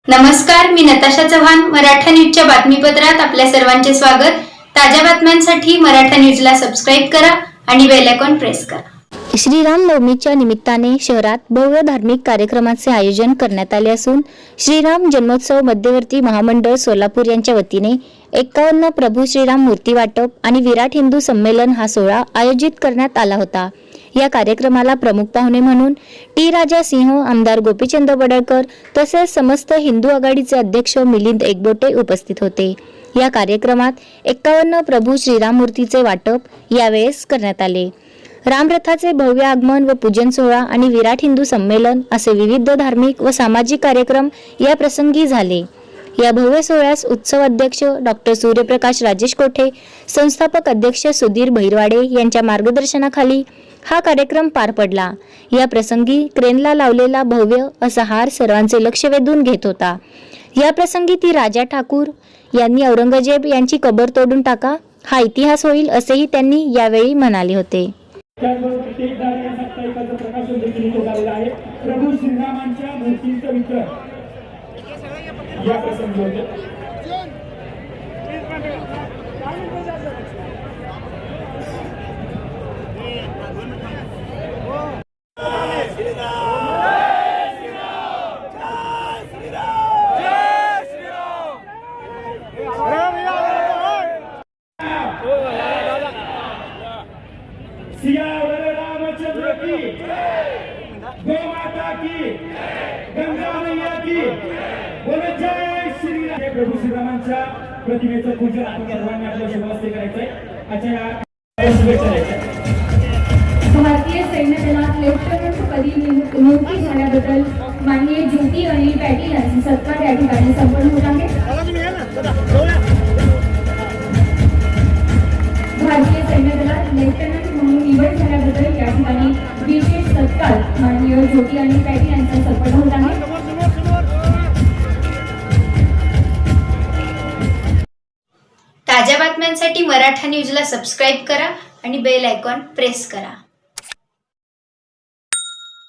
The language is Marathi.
नमस्कार, मी नताशा चव्हाण. मराठा न्यूजच्या बातमीपत्रात आपल्या सर्वांचे स्वागत. ताज्या बातम्यांसाठी मराठा न्यूजला सबस्क्राईब करा आणि बेल आयकॉन प्रेस करा. श्रीराम नवमीच्या निमित्ताने शहरात भव्य धार्मिक कार्यक्रमाचे आयोजन करण्यात आले असून श्रीराम जन्मोत्सव मध्यवर्ती महामंडळ सोलापूर यांच्या वतीने 51 प्रभू श्रीराम मूर्ती वाटप आणि विराट हिंदू संमेलन हा सोहळा आयोजित करण्यात आला होता. या कार्यक्रमाला प्रमुख पाहुणे म्हणून टी राजा सिंह, आमदार गोपीचंद पडळकर तसेच समस्त हिंदू आघाडीचे अध्यक्ष मिलिंद एकबोटे उपस्थित होते. या कार्यक्रमात 51 प्रभू श्रीराम मूर्तीचे वाटप यावेळेस करण्यात आले. रामरथाचे भव्य आगमन व पूजन सोहळा आणि विराट हिंदू संमेलन असे विविध धार्मिक व सामाजिक कार्यक्रम या प्रसंगी झाले. या भव्य सोहळ्यास उत्सव अध्यक्ष डॉक्टर सूर्यप्रकाश राजेश कोठे, संस्थापक अध्यक्ष सुधीर भैरवाडे यांच्या मार्गदर्शनाखाली हा कार्यक्रम पार पडला. या प्रसंगी क्रेनला लावलेला भव्य असा हार सर्वांचे लक्ष वेधून घेत होता. या प्रसंगी ती राजा ठाकूर यांनी औरंगजेब यांची कबर तोडून टाका, हा इतिहास होईल असेही त्यांनी यावेळी म्हणाले होते. प्रभू श्रीरामांच्या मूर्तीचं वितरण या प्रसंगी होते. सियावर रामचंद्र की, गौ माता की, गंगा मैया की, बोलो जय श्रीराम. प्रभू श्रीरामांच्या प्रतिमेचं पूजन आपण सर्वांनी आपल्या शुभास्ते करायचंय. भारतीय सैन्य दलात लेफ्टनंट पदी नियुक्ती झाल्याबद्दल माननीय ज्योती अनिल पाटील यांचे सत्कार या ठिकाणी संपन्न होत आहे. भारतीय सैन्य दलात लेफ्टनंट म्हणून निवड झाल्याबद्दल या ठिकाणी विशेष सत्कार माननीय ज्योती अनिल पाटील यांचा संपन्न होत आहे. ताज्या बातम्यांसाठी मराठा न्यूजला सबस्क्राईब करा आणि बेल आयकॉन प्रेस करा.